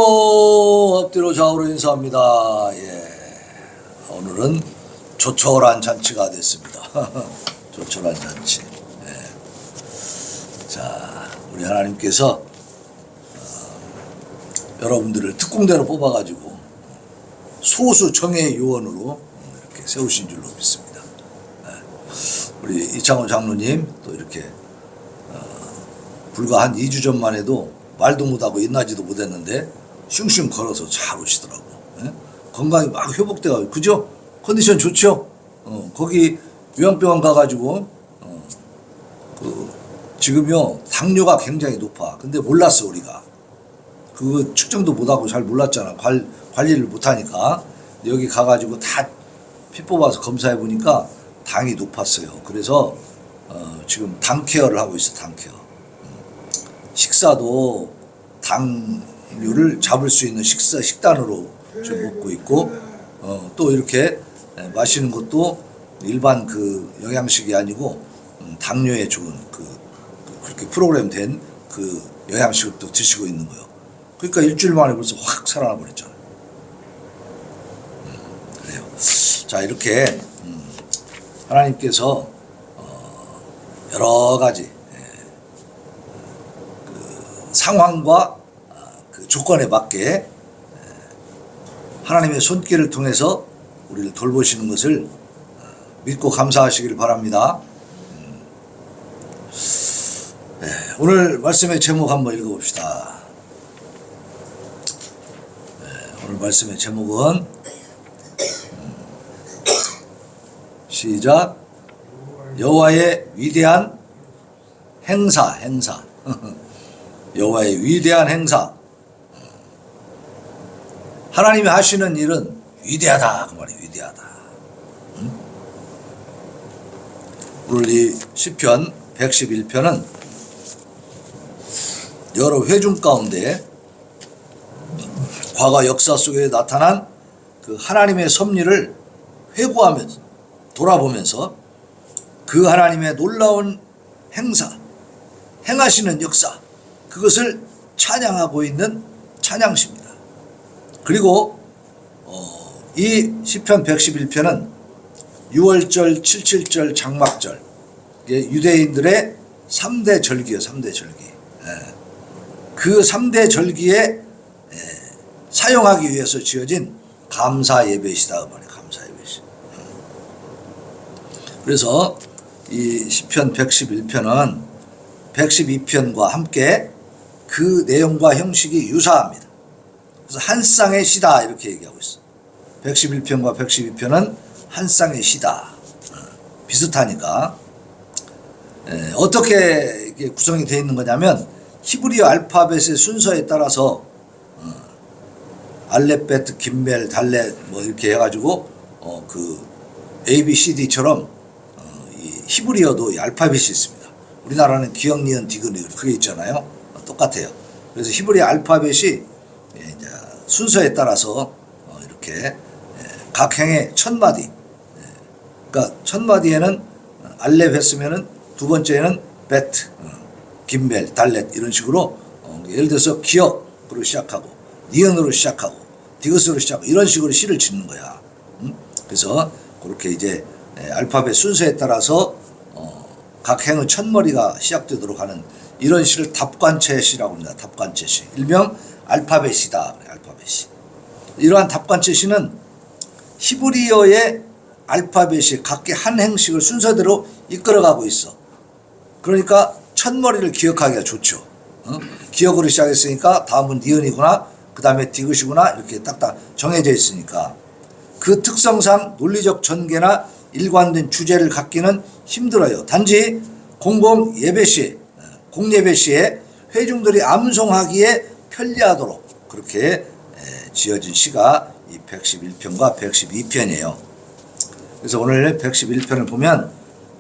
엎드려 좌우로 인사합니다. 예. 오늘은 조촐한 잔치가 됐습니다. 조촐한 잔치. 예. 자, 우리 하나님께서 여러분들을 특공대로 뽑아가지고 소수 청의 요원으로 이렇게 세우신 줄로 믿습니다. 예. 우리 이창호 장로님 또 이렇게 불과 한 2주 전만 해도 말도 못하고 인나지도 못했는데 슝슝 걸어서 잘 오시더라고. 예? 건강이 막 회복돼가지고, 그죠? 컨디션 좋죠? 거기 요양병원 가가지고 지금요 당뇨가 굉장히 높아. 근데 몰랐어 우리가. 그거 측정도 못하고 잘 몰랐잖아. 관리를 못하니까. 여기 가가지고 다 피 뽑아서 검사해 보니까 당이 높았어요. 그래서 지금 당 케어를 하고 있어. 당 케어. 식사도 당류를 잡을 수 있는 식단으로 좀 먹고 있고, 또 이렇게 마시는 것도 일반 그 영양식이 아니고 당뇨에 좋은 그렇게 프로그램 된 그 영양식을 또 드시고 있는 거예요. 그러니까 일주일 만에 벌써 확 살아나 버렸잖아요. 그래요. 자, 이렇게 하나님께서 여러 가지 상황과 그 조건에 맞게 하나님의 손길을 통해서 우리를 돌보시는 것을 믿고 감사하시길 바랍니다. 오늘 말씀의 제목 한번 읽어봅시다. 오늘 말씀의 제목은 시작. 여호와의 위대한 행사. 여호와의 위대한 행사. 하나님이 하시는 일은 위대하다 그 말이에요. 위대하다. 오늘 이 시편 111편은 여러 회중 가운데 과거 역사 속에 나타난 그 하나님의 섭리를 회고하면서 돌아보면서 그 하나님의 놀라운 행사, 행하시는 역사, 그것을 찬양하고 있는 찬양시입니다. 그리고 이 시편 111편은 6월절, 77절, 장막절, 유대인들의 3대 절기예요. 3대 절기. 그 3대 절기에 사용하기 위해서 지어진 감사 예배시다. 말이에요. 감사 예배시. 그래서 이 시편 111편은 112편과 함께 그 내용과 형식이 유사합니다. 그래서 한 쌍의 시다 이렇게 얘기하고 있어. 111편과 112편은 한 쌍의 시다. 비슷하니까. 어떻게 이게 구성이 되어 있는 거냐면 히브리어 알파벳의 순서에 따라서 알렙, 김멜, 달렛 뭐 이렇게 해가지고 그 A, B, C, D처럼 이 히브리어도 이 알파벳이 있습니다. 우리나라는 기역, 니은, 디귿 그게 있잖아요. 똑같아요. 그래서 히브리 알파벳이 이제 순서에 따라서 이렇게 각 행의 첫 마디, 그러니까 첫 마디에는 알렙 했으면은 두 번째는 베트, 김멜, 달렛 이런 식으로 예를 들어서 기역으로 시작하고 니은으로 시작하고 디귿으로 시작하고 이런 식으로 시를 짓는 거야. 그래서 그렇게 이제 알파벳 순서에 따라서 각 행의 첫머리가 시작되도록 하는 이런 시를 답관체 시라고 합니다. 답관체 시. 일명 알파벳 시다. 알파벳 시. 이러한 답관체 시는 히브리어의 알파벳이 각기 한 행식을 순서대로 이끌어가고 있어. 그러니까 첫머리를 기억하기가 좋죠. 기억으로 시작했으니까 다음은 니은이구나, 그 다음에 디귿이구나 이렇게 딱딱 정해져 있으니까 그 특성상 논리적 전개나 일관된 주제를 갖기는 힘들어요. 단지 공공 예배 시에 회중들이 암송하기에 편리하도록 그렇게 지어진 시가 이 111편과 112편이에요. 그래서 오늘 111편을 보면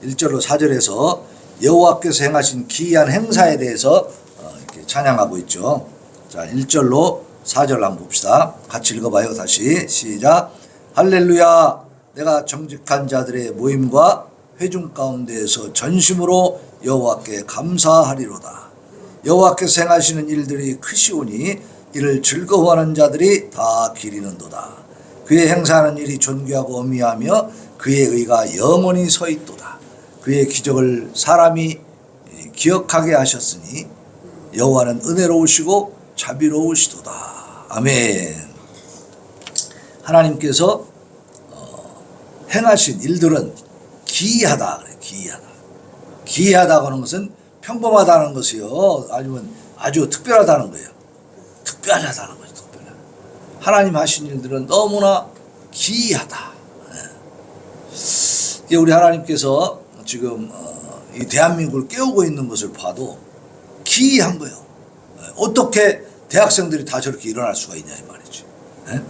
1절로 4절에서 여호와께서 행하신 기이한 행사에 대해서 이렇게 찬양하고 있죠. 자, 1절로 4절 한번 봅시다. 같이 읽어봐요. 다시 시작. 할렐루야. 내가 정직한 자들의 모임과 회중 가운데에서 전심으로 여호와께 감사하리로다. 여호와께서 행하시는 일들이 크시오니 이를 즐거워하는 자들이 다 기리는도다. 그의 행사하는 일이 존귀하고 어미하며 그의 의가 영원히 서 있도다. 그의 기적을 사람이 기억하게 하셨으니 여호와는 은혜로우시고 자비로우시도다. 아멘. 하나님께서 행하신 일들은 기이하다 그래. 기이하다. 기이하다고 하는 것은 평범하다는 것이요, 아니면 아주 특별하다는 거예요. 특별하다는 거죠. 특별하다. 하나님 하신 일들은 너무나 기이하다. 네. 우리 하나님께서 지금 이 대한민국을 깨우고 있는 것을 봐도 기이한 거예요. 어떻게 대학생들이 다 저렇게 일어날 수가 있냐 이 말이지. 네?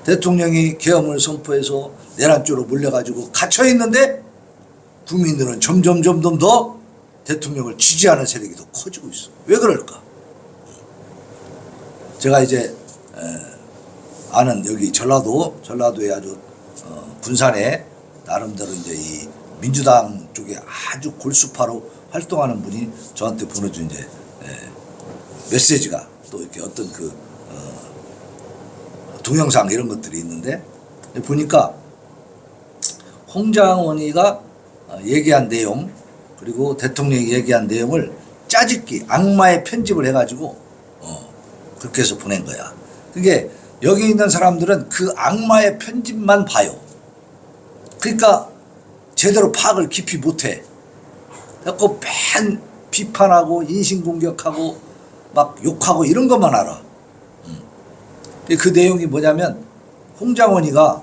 대통령이 계엄을 선포해서 내란 쪽으로 몰려가지고 갇혀 있는데 국민들은 점점 더 대통령을 지지하는 세력이 더 커지고 있어. 왜 그럴까? 제가 이제 아는 여기 전라도에 아주 군산에 나름대로 이제 이 민주당 쪽에 아주 골수파로 활동하는 분이 저한테 보내준 이제 메시지가 또 이렇게 어떤 그 동영상 이런 것들이 있는데 보니까 홍장원이가 얘기한 내용 그리고 대통령이 얘기한 내용을 짜집기 악마의 편집을 해가지고 그렇게 해서 보낸 거야. 그게 여기 있는 사람들은 그 악마의 편집만 봐요. 그러니까 제대로 파악을 깊이 못해. 그래서 맨 비판하고 인신공격하고 막 욕하고 이런 것만 알아. 그 내용이 뭐냐면 홍장원이가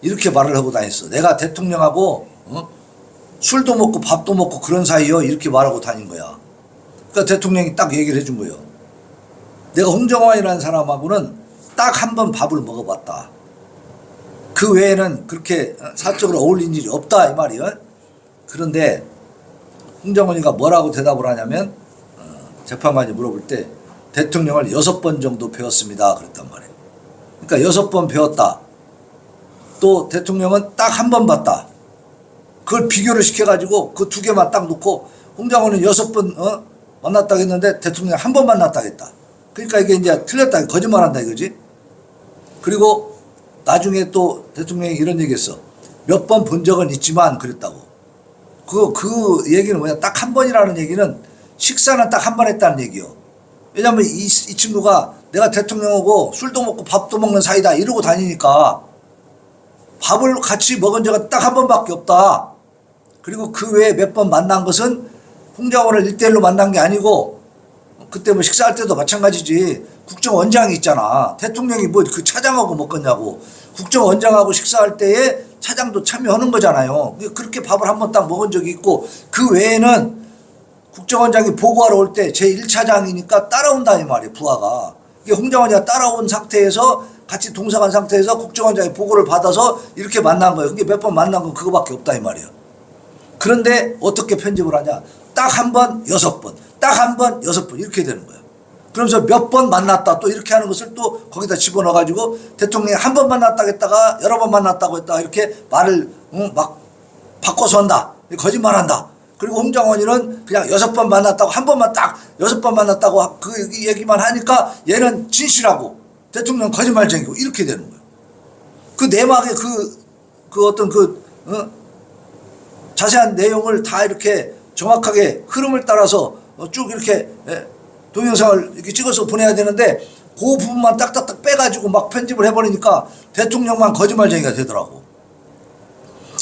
이렇게 말을 하고 다녔어. 내가 대통령하고 술도 먹고 밥도 먹고 그런 사이요, 이렇게 말하고 다닌 거야. 그러니까 대통령이 딱 얘기를 해준 거예요. 내가 홍장원이라는 사람하고는 딱 한 번 밥을 먹어봤다. 그 외에는 그렇게 사적으로 어울린 일이 없다 이 말이에요. 그런데 홍장원이가 뭐라고 대답을 하냐면 재판관이 물어볼 때 대통령을 6번 정도 배웠습니다 그랬단 말이에요. 그러니까 6번 배웠다. 또 대통령은 딱 한 번 봤다. 그걸 비교를 시켜가지고 그 두 개만 딱 놓고 홍장원은 6번 만났다고 했는데 대통령 한 번 만났다고 했다. 그러니까 이게 이제 틀렸다, 거짓말한다 이거지. 그리고 나중에 또 대통령이 이런 얘기했어. 몇 번 본 적은 있지만 그랬다고. 그 얘기는 뭐냐, 딱 한 번이라는 얘기는 식사는 딱 한 번 했다는 얘기요. 왜냐면 이 친구가 내가 대통령하고 술도 먹고 밥도 먹는 사이다 이러고 다니니까 밥을 같이 먹은 적은 딱 한 번밖에 없다. 그리고 그 외에 몇 번 만난 것은 홍장원을 1대1로 만난 게 아니고 그때 뭐 식사할 때도 마찬가지지. 국정원장이 있잖아. 대통령이 뭐 그 차장하고 먹겠냐고. 국정원장하고 식사할 때에 차장도 참여하는 거잖아요. 그렇게 밥을 한 번 딱 먹은 적이 있고 그 외에는 국정원장이 보고하러 올 때 제1차장이니까 따라온다 이 말이에요. 부하가. 이게 홍장원이가 따라온 상태에서 같이 동사간 상태에서 국정원장이 보고를 받아서 이렇게 만난 거예요. 그게 몇 번 만난 건 그거밖에 없다 이 말이에요. 그런데 어떻게 편집을 하냐. 딱 한 번 6번, 딱 한 번 6번 이렇게 되는 거예요. 그러면서 몇 번 만났다 또 이렇게 하는 것을 또 거기다 집어넣어가지고 대통령이 한 번 만났다고 했다가 여러 번 만났다고 했다가 이렇게 말을 막 바꿔서 한다. 거짓말한다. 그리고 홍장원이는 그냥 6번 만났다고 한 번만 딱 6번 만났다고 그 얘기만 하니까 얘는 진실하고 대통령 거짓말쟁이고 이렇게 되는 거예요. 그 내막의 그 어떤 자세한 내용을 다 이렇게 정확하게 흐름을 따라서 쭉 이렇게 동영상을 이렇게 찍어서 보내야 되는데 그 부분만 딱딱딱 빼가지고 막 편집을 해버리니까 대통령만 거짓말쟁이가 되더라고.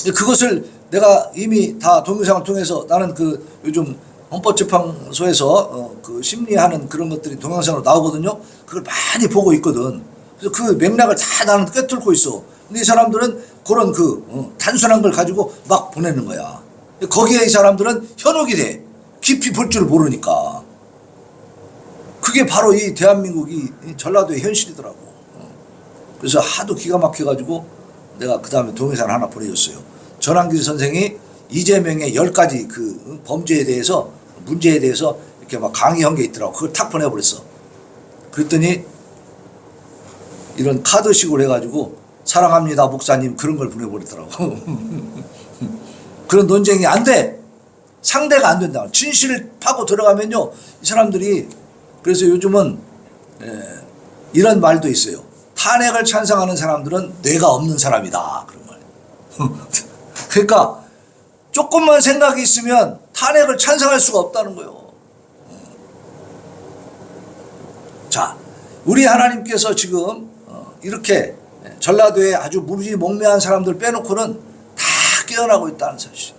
그것을 내가 이미 다 동영상을 통해서 나는 그 요즘 헌법재판소에서 그 심리하는 그런 것들이 동영상으로 나오거든요. 그걸 많이 보고 있거든. 그래서 그 맥락을 다 나는 꿰뚫고 있어. 근데 이 사람들은 그런 단순한 걸 가지고 막 보내는 거야. 거기에 이 사람들은 현혹이 돼. 깊이 볼 줄 모르니까. 그게 바로 이 대한민국이 전라도의 현실이더라고. 그래서 하도 기가 막혀가지고 내가 그 다음에 동영상을 하나 보내줬어요. 전환길 선생이 이재명의 10가지 그 범죄에 대해서 문제에 대해서 이렇게 막 강의한 게 있더라고. 그걸 탁 보내버렸어. 그랬더니 이런 카드식으로 해가지고 사랑합니다 목사님 그런 걸 보내버리더라고. 그런 논쟁이 안 돼. 상대가 안 된다. 진실을 파고 들어가면요 이 사람들이. 그래서 요즘은 이런 말도 있어요. 탄핵을 찬성하는 사람들은 뇌가 없는 사람이다. 그런 말. 그러니까 조금만 생각이 있으면 탄핵을 찬성할 수가 없다는 거예요. 자, 우리 하나님께서 지금 이렇게 전라도에 아주 무지몽매한 사람들 빼놓고는 다 깨어나고 있다는 사실.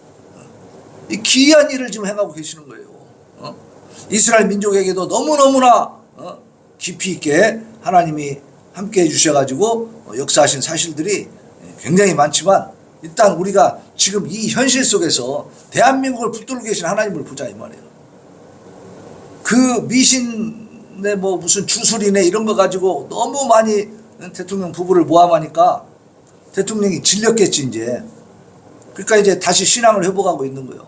이 기이한 일을 지금 행하고 계시는 거예요. 이스라엘 민족에게도 너무너무나 깊이 있게 하나님이 함께 해주셔가지고 역사하신 사실들이 굉장히 많지만, 일단 우리가 지금 이 현실 속에서 대한민국을 붙들고 계신 하나님을 보자 이 말이에요. 그 미신의 뭐 무슨 주술이네 이런 거 가지고 너무 많이 대통령 부부를 모함하니까 대통령이 질렸겠지 이제. 그러니까 이제 다시 신앙을 회복하고 있는 거예요.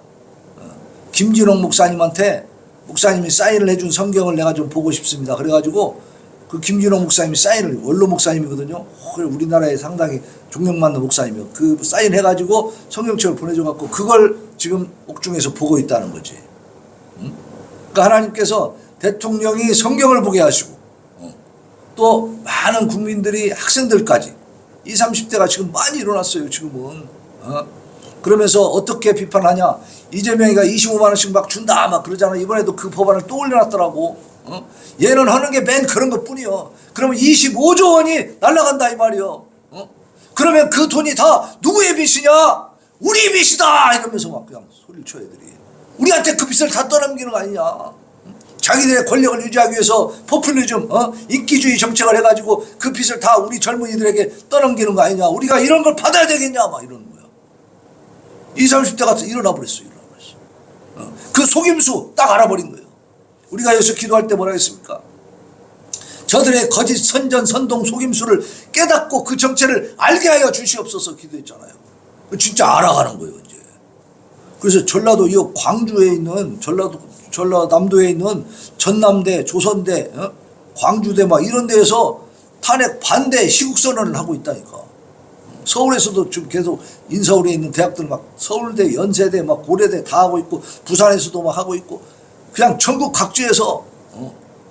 김진홍 목사님한테 목사님이 사인을 해준 성경을 내가 좀 보고 싶습니다. 그래가지고 그 김진홍 목사님이 사인을, 원로 목사님이거든요. 우리나라에 상당히 존경받는 목사님이요. 그 사인해가지고 성경책을 보내줘갖고 그걸 지금 옥중에서 보고 있다는 거지. 그러니까 하나님께서 대통령이 성경을 보게 하시고 또 많은 국민들이, 학생들까지 20, 30대가 지금 많이 일어났어요 지금은. 그러면서 어떻게 비판하냐, 이재명이가 25만 원씩 막 준다 막 그러잖아. 이번에도 그 법안을 또 올려놨더라고. 얘는 하는 게 맨 그런 것 뿐이요. 그러면 25조 원이 날아간다 이 말이요. 그러면 그 돈이 다 누구의 빚이냐? 우리 빚이다 이러면서 막 그냥 소리를 쳐 애들이. 우리한테 그 빚을 다 떠넘기는 거 아니냐. 자기들의 권력을 유지하기 위해서 포퓰리즘, 인기주의 정책을 해가지고 그 빚을 다 우리 젊은이들에게 떠넘기는 거 아니냐. 우리가 이런 걸 받아야 되겠냐 막 이러는 거야. 20, 30대 같은 일어나 버렸어. 그 속임수 딱 알아버린 거예요. 우리가 여기서 기도할 때 뭐라 했습니까? 저들의 거짓 선전 선동 속임수를 깨닫고 그 정체를 알게 하여 주시옵소서 기도했잖아요. 진짜 알아가는 거예요 이제. 그래서 전라도 이 광주에 있는 전라남도에 있는 전남대, 조선대, 광주대 막 이런 데에서 탄핵 반대 시국선언을 하고 있다니까. 서울에서도 지금 계속 인서울에 있는 대학들 막 서울대, 연세대, 막 고려대 다 하고 있고, 부산에서도 막 하고 있고, 그냥 전국 각지에서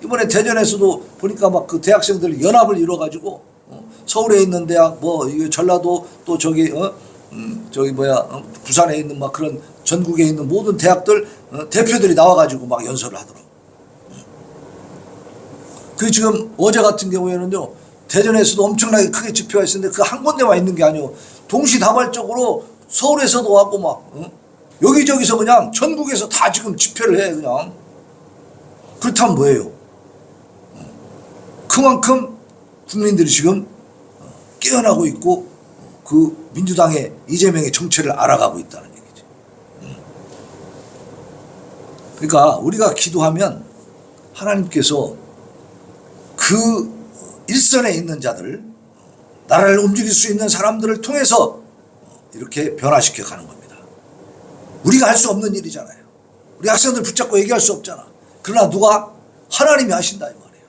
이번에 대전에서도 보니까 막 그 대학생들 연합을 이뤄가지고 서울에 있는 대학, 뭐 이거 전라도 또 저기 부산에 있는 막 그런 전국에 있는 모든 대학들 대표들이 나와가지고 막 연설을 하더라고. 그 지금 어제 같은 경우에는요, 대전에서도 엄청나게 크게 집회가 있었는데 그 한 군데만 있는 게 아니고 동시다발적으로 서울에서도 하고 막 여기저기서 그냥 전국에서 다 지금 집회를 해 그냥. 그렇다면 뭐예요? 그만큼 국민들이 지금 깨어나고 있고 그 민주당의 이재명의 정체를 알아가고 있다는 얘기죠. 그러니까 우리가 기도하면 하나님께서 그 일선에 있는 자들, 나라를 움직일 수 있는 사람들을 통해서 이렇게 변화시켜 가는 겁니다. 우리가 할 수 없는 일이잖아요. 우리 학생들 붙잡고 얘기할 수 없잖아. 그러나 누가? 하나님이 하신다 이 말이에요.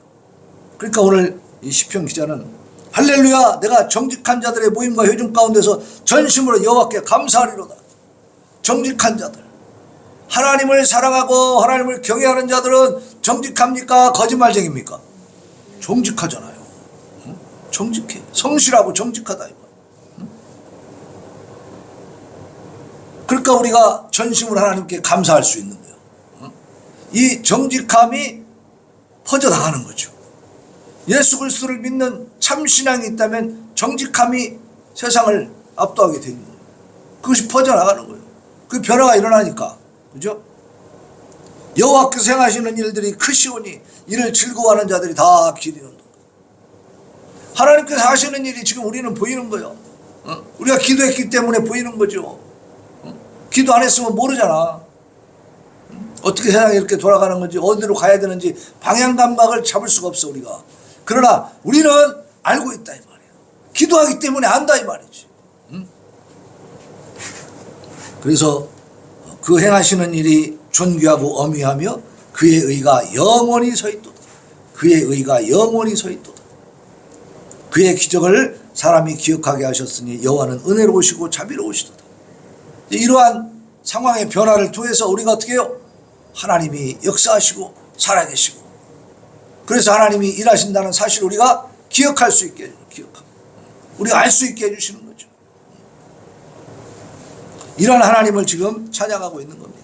그러니까 오늘 이 시편 기자는 할렐루야, 내가 정직한 자들의 모임과 회중 가운데서 전심으로 여호와께 감사하리로다. 정직한 자들, 하나님을 사랑하고 하나님을 경외하는 자들은 정직합니까? 거짓말쟁입니까? 정직하잖아요. 정직해. 성실하고 정직하다. 그러니까 우리가 전심으로 하나님께 감사할 수 있는 거예요. 이 정직함이 퍼져나가는 거죠. 예수 그리스도를 믿는 참신앙이 있다면 정직함이 세상을 압도하게 되는 거예요. 그것이 퍼져나가는 거예요. 그 변화가 일어나니까. 그죠? 여호와께서 행하시는 일들이 크시오니 이를 즐거워하는 자들이 다 기리는도다. 하나님께서 하시는 일이 지금 우리는 보이는 거예요. 우리가 기도했기 때문에 보이는 거죠. 기도 안 했으면 모르잖아. 어떻게 세상이 이렇게 돌아가는 건지, 어디로 가야 되는지 방향 감각을 잡을 수가 없어 우리가. 그러나 우리는 알고 있다 이 말이에요. 기도하기 때문에 안다 이 말이지. 그래서 그 행하시는 일이 존귀하고 어미하며 그의 의가 영원히 서 있도다. 그의 의가 영원히 서 있도다. 그의 기적을 사람이 기억하게 하셨으니 여호와는 은혜로우시고 자비로우시도다. 이러한 상황의 변화를 통해서 우리가 어떻게 해요? 하나님이 역사하시고 살아계시고 그래서 하나님이 일하신다는 사실을 우리가 기억할 수 있게 해주는, 기억하고 우리가 알 수 있게 해주시는 거죠. 이런 하나님을 지금 찬양하고 있는 겁니다.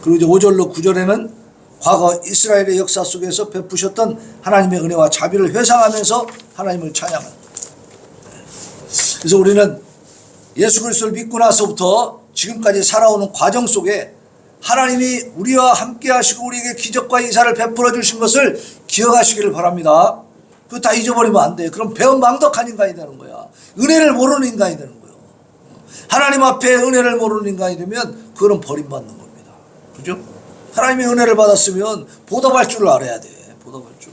그리고 이제 5절로 9절에는 과거 이스라엘의 역사 속에서 베푸셨던 하나님의 은혜와 자비를 회상하면서 하나님을 찬양합니다. 그래서 우리는 예수 그리스도를 믿고 나서부터 지금까지 살아오는 과정 속에 하나님이 우리와 함께 하시고 우리에게 기적과 인사를 베풀어 주신 것을 기억하시기를 바랍니다. 그거 다 잊어버리면 안 돼. 그럼 배은망덕한 인간이 되는 거야. 은혜를 모르는 인간이 되는 거예요. 하나님 앞에 은혜를 모르는 인간이 되면 그거는 버림받는 겁니다. 그죠? 하나님의 은혜를 받았으면 보답할 줄을 알아야 돼. 보답할 줄.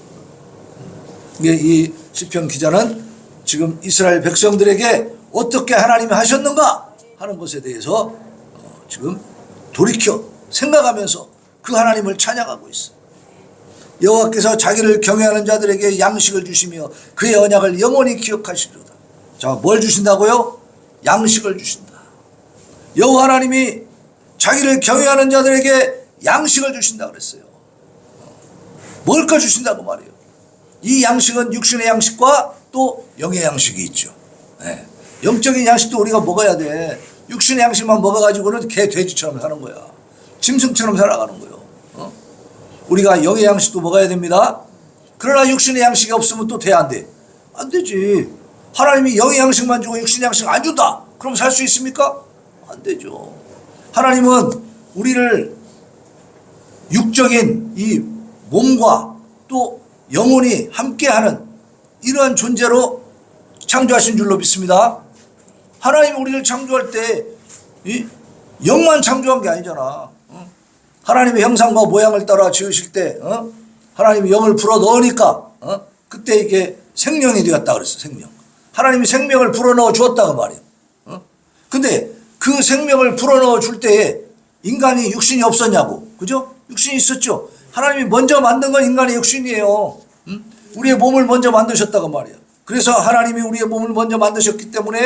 이 시편 기자는 지금 이스라엘 백성들에게 어떻게 하나님이 하셨는가 하는 것에 대해서 지금 돌이켜 생각하면서 그 하나님을 찬양하고 있어. 여호와께서 자기를 경외하는 자들에게 양식을 주시며 그의 언약을 영원히 기억하시리로다. 자, 뭘 주신다고요? 양식을 주신다. 여호와 하나님이 자기를 경외하는 자들에게 양식을 주신다 그랬어요. 먹을 거 주신다고 말이에요. 이 양식은 육신의 양식과 또 영의 양식이 있죠. 네. 영적인 양식도 우리가 먹어야 돼. 육신의 양식만 먹어가지고는 개 돼지처럼 사는 거야. 짐승처럼 살아가는 거예요. 우리가 영의 양식도 먹어야 됩니다. 그러나 육신의 양식이 없으면 또 돼, 안 돼? 안 되지. 하나님이 영의 양식만 주고 육신의 양식 안 준다. 그럼 살 수 있습니까? 안 되죠. 하나님은 우리를 육적인 이 몸과 또 영혼이 함께하는 이러한 존재로 창조하신 줄로 믿습니다. 하나님이 우리를 창조할 때 이 영만 창조한 게 아니잖아. 하나님의 형상과 모양을 따라 지으실 때 하나님이 영을 불어 넣으니까 그때 이게 생명이 되었다 그랬어. 생명. 하나님이 생명을 불어 넣어 주었다고 말이야. 근데 그 생명을 불어 넣어 줄 때에 인간이 육신이 없었냐고. 그죠? 육신이 있었죠. 하나님이 먼저 만든 건 인간의 육신이에요. 우리의 몸을 먼저 만드셨다고 말이야. 그래서 하나님이 우리의 몸을 먼저 만드셨기 때문에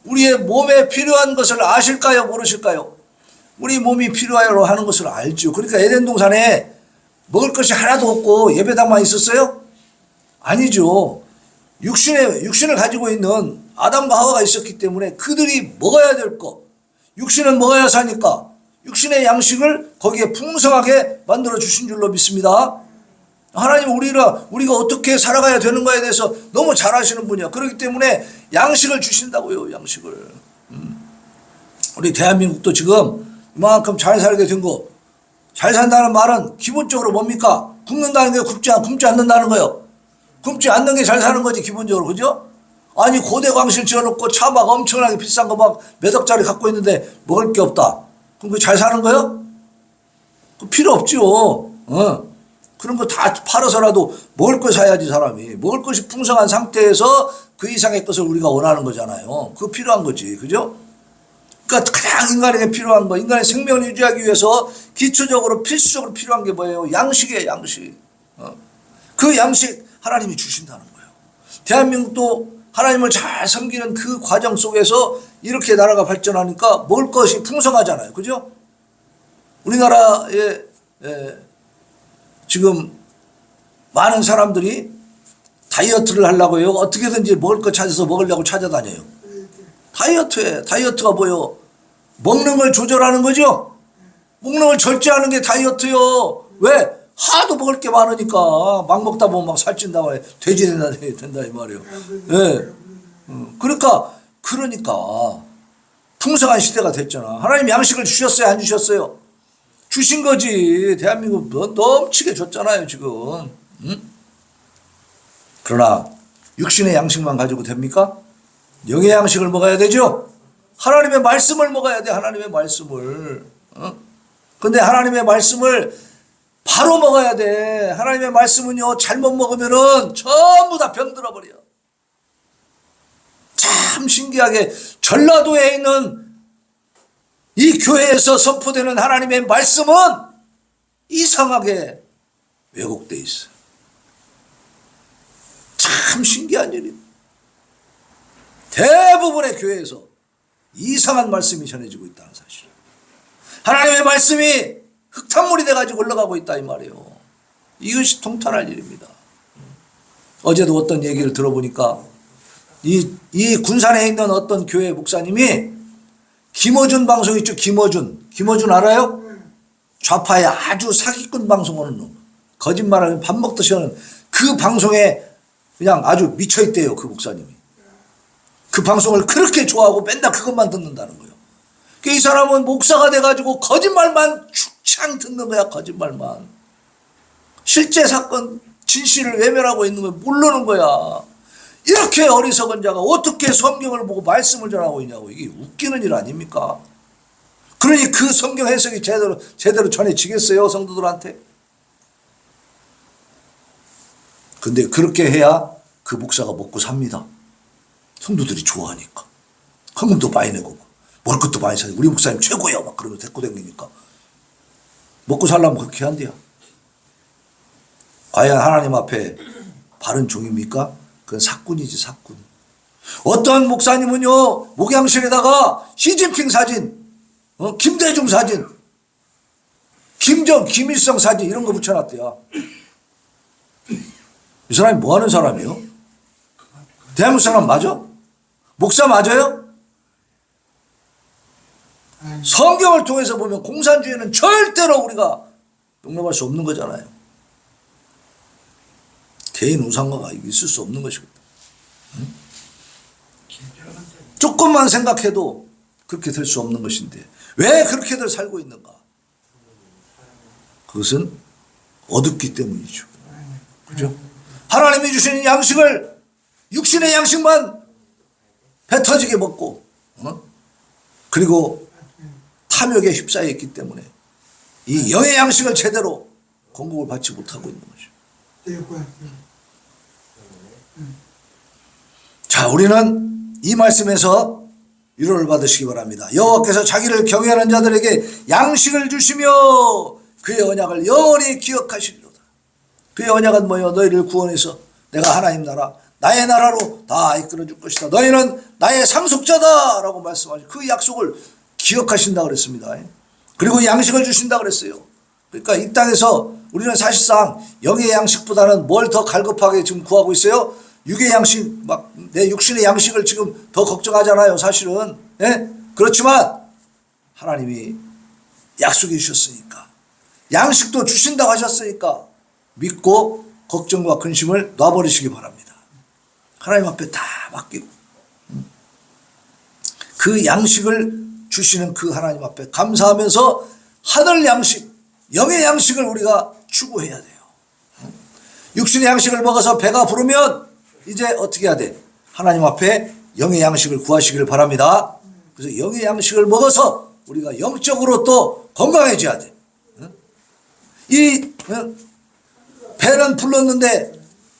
우리의 몸에 필요한 것을 아실까요? 모르실까요? 우리 몸이 필요하여 하는 것을 알죠. 그러니까 에덴 동산에 먹을 것이 하나도 없고 예배당만 있었어요? 아니죠. 육신을 가지고 있는 아담과 하와가 있었기 때문에 그들이 먹어야 될 것, 육신은 먹어야 사니까 육신의 양식을 거기에 풍성하게 만들어 주신 줄로 믿습니다. 하나님은 우리가 어떻게 살아가야 되는가에 대해서 너무 잘 아시는 분이야. 그렇기 때문에 양식을 주신다고요. 양식을. 우리 대한민국도 지금 이만큼 잘 살게 된 거, 잘 산다는 말은 기본적으로 뭡니까? 굶는다는 게 굶지 않는다는 거예요. 굶지 않는 게 잘 사는 거지 기본적으로. 그죠? 아니 고대 광실 지어놓고 차 막 엄청나게 비싼 거 막 몇 억짜리 갖고 있는데 먹을 게 없다. 그럼 그게 잘 사는 거예요? 그 필요 없죠. 그런 거 다 팔아서라도 먹을 걸 사야지 사람이. 먹을 것이 풍성한 상태에서 그 이상의 것을 우리가 원하는 거잖아요. 그거 필요한 거지. 그죠? 그러니까 가장 인간에게 필요한 거, 인간의 생명을 유지하기 위해서 기초적으로 필수적으로 필요한 게 뭐예요? 양식이에요. 양식. 그 양식 하나님이 주신다는 거예요. 대한민국도 하나님을 잘 섬기는 그 과정 속에서 이렇게 나라가 발전하니까 먹을 것이 풍성하잖아요. 그죠? 우리나라에 지금 많은 사람들이 다이어트를 하려고 해요. 어떻게든지 먹을 거 찾아서 먹으려고 찾아다녀요. 다이어트가 뭐요? 먹는 걸 조절하는 거죠? 먹는 걸 절제하는 게 다이어트요. 왜? 하도 먹을 게 많으니까 막 먹다 보면 막 살찐다고 해. 돼지 된다 이 말이에요. 네. 그러니까 풍성한 시대가 됐잖아. 하나님 양식을 주셨어요? 안 주셨어요? 주신 거지. 대한민국 넘치게 줬잖아요 지금. 그러나 육신의 양식만 가지고 됩니까? 영의 양식을 먹어야 되죠. 하나님의 말씀을 먹어야 돼. 하나님의 말씀을. 근데 하나님의 말씀을 바로 먹어야 돼. 하나님의 말씀은요 잘못 먹으면은 전부 다 병들어 버려. 참 신기하게 전라도에 있는 이 교회에서 선포되는 하나님의 말씀은 이상하게 왜곡돼 있어요. 참 신기한 일입니다. 대부분의 교회에서 이상한 말씀이 전해지고 있다는 사실. 하나님의 말씀이 흙탕물이 돼가지고 올라가고 있다 이 말이에요. 이것이 통탄할 일입니다. 어제도 어떤 얘기를 들어보니까 이 군산에 있는 어떤 교회 목사님이 김어준 방송 있죠. 김어준 알아요? 좌파의 아주 사기꾼 방송하는 놈, 거짓말하는 밥 먹듯이 하는 그 방송에 그냥 아주 미쳐있대요. 그 목사님이 그 방송을 그렇게 좋아하고 맨날 그것만 듣는다는 거예요. 이 사람은 목사가 돼가지고 거짓말만 축창 듣는 거야. 거짓말만. 실제 사건 진실을 외면하고 있는 걸 모르는 거야. 이렇게 어리석은 자가 어떻게 성경을 보고 말씀을 전하고 있냐고. 이게 웃기는 일 아닙니까? 그러니 그 성경 해석이 제대로 전해지겠어요, 성도들한테? 근데 그렇게 해야 그 목사가 먹고 삽니다. 성도들이 좋아하니까. 헌금도 많이 내고 먹을 것도 많이 사고 우리 목사님 최고야 막 그러면서 데리고 다니니까 먹고 살려면 그렇게 한대요. 과연 하나님 앞에 바른 종입니까? 그건 사꾼이지, 사꾼. 어떤 목사님은요, 목양실에다가 시진핑 사진, 김대중 사진, 김일성 사진 이런 거 붙여놨대요. 이 사람이 뭐 하는 사람이요? 대한민국 사람 맞아? 목사 맞아요? 성경을 통해서 보면 공산주의는 절대로 우리가 용납할 수 없는 거잖아요. 개인 우상화가 있을 수 없는 것이거든. 응? 조금만 생각해도 그렇게 될 수 없는 것인데 왜 그렇게들 살고 있는가? 그것은 어둡기 때문이죠. 그죠? 하나님이 주시는 양식을 육신의 양식만 배 터지게 먹고 그리고 탐욕에 휩싸여 있기 때문에 이 영의 양식을 제대로 공급을 받지 못하고 있는 거죠. 자, 우리는 이 말씀에서 위로를 받으시기 바랍니다. 여호와께서 자기를 경외하는 자들에게 양식을 주시며 그의 언약을 영원히 기억하시리로다. 그의 언약은 뭐요? 너희를 구원해서 내가 하나님 나라, 나의 나라로 다 이끌어 줄 것이다. 너희는 나의 상속자다 라고 말씀하시고 그 약속을 기억하신다 그랬습니다. 그리고 양식을 주신다 그랬어요. 그러니까 이 땅에서 우리는 사실상 영의 양식보다는 뭘 더 갈급하게 지금 구하고 있어요? 육의 양식, 막 내 육신의 양식을 지금 더 걱정하잖아요, 사실은. 예? 그렇지만 하나님이 약속해 주셨으니까, 양식도 주신다고 하셨으니까 믿고 걱정과 근심을 놔버리시기 바랍니다. 하나님 앞에 다 맡기고 그 양식을 주시는 그 하나님 앞에 감사하면서 하늘 양식, 영의 양식을 우리가 추구해야 돼요. 육신의 양식을 먹어서 배가 부르면 이제 어떻게 해야 돼? 하나님 앞에 영의 양식을 구하시기를 바랍니다. 그래서 영의 양식을 먹어서 우리가 영적으로 또 건강해져야 돼. 이 배는 불렀는데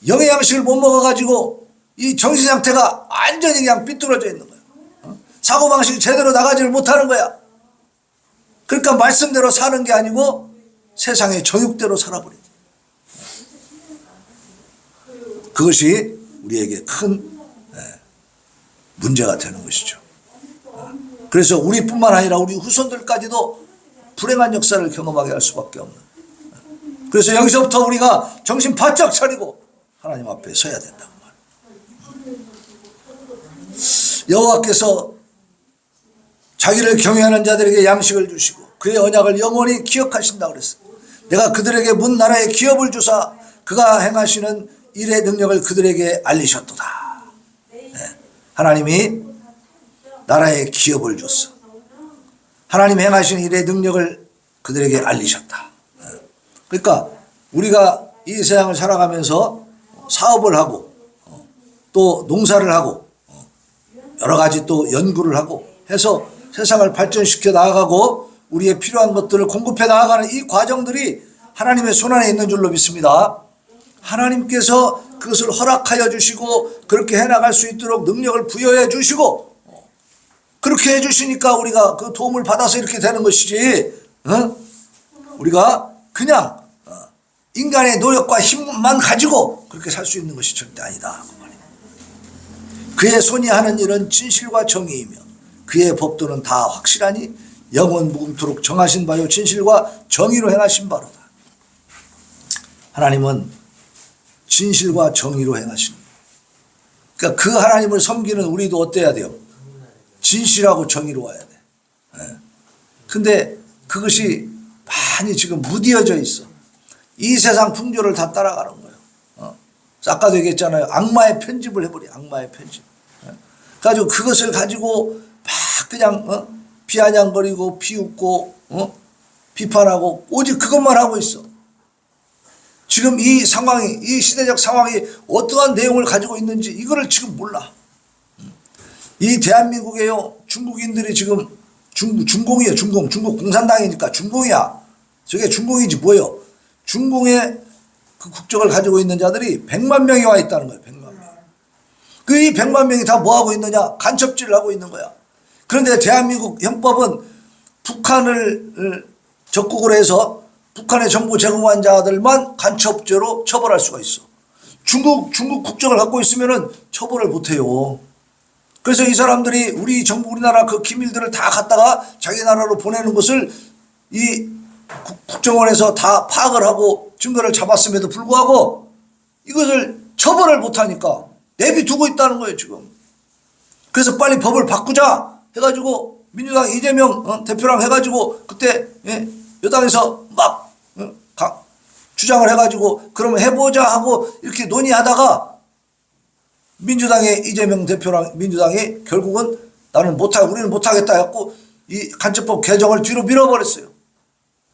영의 양식을 못 먹어가지고 이 정신 상태가 완전히 그냥 삐뚤어져 있는 거야. 사고방식이 제대로 나가지를 못하는 거야. 그러니까 말씀대로 사는 게 아니고 세상의 정욕대로 살아버린다. 그것이 우리에게 큰 문제가 되는 것이죠. 그래서 우리뿐만 아니라 우리 후손들까지도 불행한 역사를 경험하게 할 수밖에 없는. 그래서 여기서부터 우리가 정신 바짝 차리고 하나님 앞에 서야 된다고 말이에요. 여호와께서 자기를 경외하는 자들에게 양식을 주시고 그의 언약을 영원히 기억하신다고 그랬어요. 내가 그들에게 문 나라의 기업을 주사 그가 행하시는 일의 능력을 그들에게 알리셨도다. 하나님이 나라의 기업을 줬어. 하나님 행하시는 일의 능력을 그들에게 알리셨다. 그러니까 우리가 이 세상을 살아가면서 사업을 하고 또 농사를 하고 여러 가지 또 연구를 하고 해서 세상을 발전시켜 나아가고 우리의 필요한 것들을 공급해 나아가는 이 과정들이 하나님의 손안에 있는 줄로 믿습니다. 하나님께서 그것을 허락하여 주시고 그렇게 해나갈 수 있도록 능력을 부여해 주시고 그렇게 해주시니까 우리가 그 도움을 받아서 이렇게 되는 것이지 우리가 그냥 인간의 노력과 힘만 가지고 그렇게 살 수 있는 것이 절대 아니다. 그의 손이 하는 일은 진실과 정의이며 그의 법도는 다 확실하니 영원 무궁토록 정하신 바요 진실과 정의로 행하신 바로다. 하나님은 진실과 정의로 행하시는 거예요. 그러니까 그 하나님을 섬기는 우리도 어때야 돼요? 진실하고 정의로워야 돼. 예. 근데 그것이 많이 지금 무디어져 있어. 이 세상 풍조를 다 따라가는 거예요. 아까도 얘기했잖아요. 악마의 편집을 해버려. 악마의 편집. 가지고 그것을 가지고 막 그냥 비아냥거리고 비웃고 비판하고 오직 그것만 하고 있어. 지금 이 상황이, 이 시대적 상황이 어떠한 내용을 가지고 있는지 이거를 지금 몰라. 이 대한민국에요, 중국인들이 지금 중공이에요. 중국 공산당이니까 중공이야. 저게 중공이지 뭐예요. 중공의 그 국적을 가지고 있는 자들이 100만 명이 와 있다는 거예요. 100만 명. 그 이 100만 명이 다 뭐 하고 있느냐? 간첩질을 하고 있는 거야. 그런데 대한민국 형법은 북한을 적국으로 해서 북한의 정보 제공한 자들만 간첩죄로 처벌할 수가 있어. 중국 국적을 갖고 있으면은 처벌을 못 해요. 그래서 이 사람들이 우리 정부, 우리나라 그 기밀들을 다 갖다가 자기 나라로 보내는 것을 이 국정원에서 다 파악을 하고 증거를 잡았음에도 불구하고 이것을 처벌을 못 하니까 내비두고 있다는 거예요, 지금. 그래서 빨리 법을 바꾸자 해가지고 민주당 이재명 대표랑 해가지고 그때 여당에서 막 주장을 해가지고 그러면 해보자 하고 이렇게 논의하다가 민주당의 이재명 대표랑 민주당이 결국은 나는 못하고 우리는 못하겠다 해갖고 이 간첩법 개정을 뒤로 밀어버렸어요.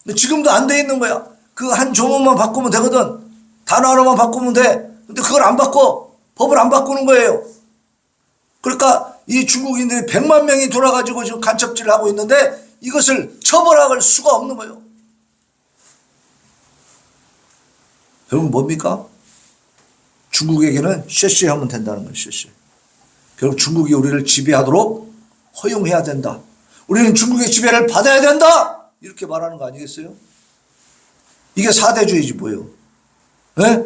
근데 지금도 안 돼 있는 거야. 그 한 조문만 바꾸면 되거든. 단어 하나만 바꾸면 돼. 근데 그걸 안 바꿔. 법을 안 바꾸는 거예요. 그러니까 이 중국인들이 100만 명이 돌아가지고 지금 간첩질을 하고 있는데 이것을 처벌할 수가 없는 거예요. 결국 뭡니까? 중국에게는 쉐쉐하면 된다는 거예요. 쉐쉐. 결국 중국이 우리를 지배하도록 허용해야 된다. 우리는 중국의 지배를 받아야 된다. 이렇게 말하는 거 아니겠어요? 이게 사대주의지 뭐예요? 네?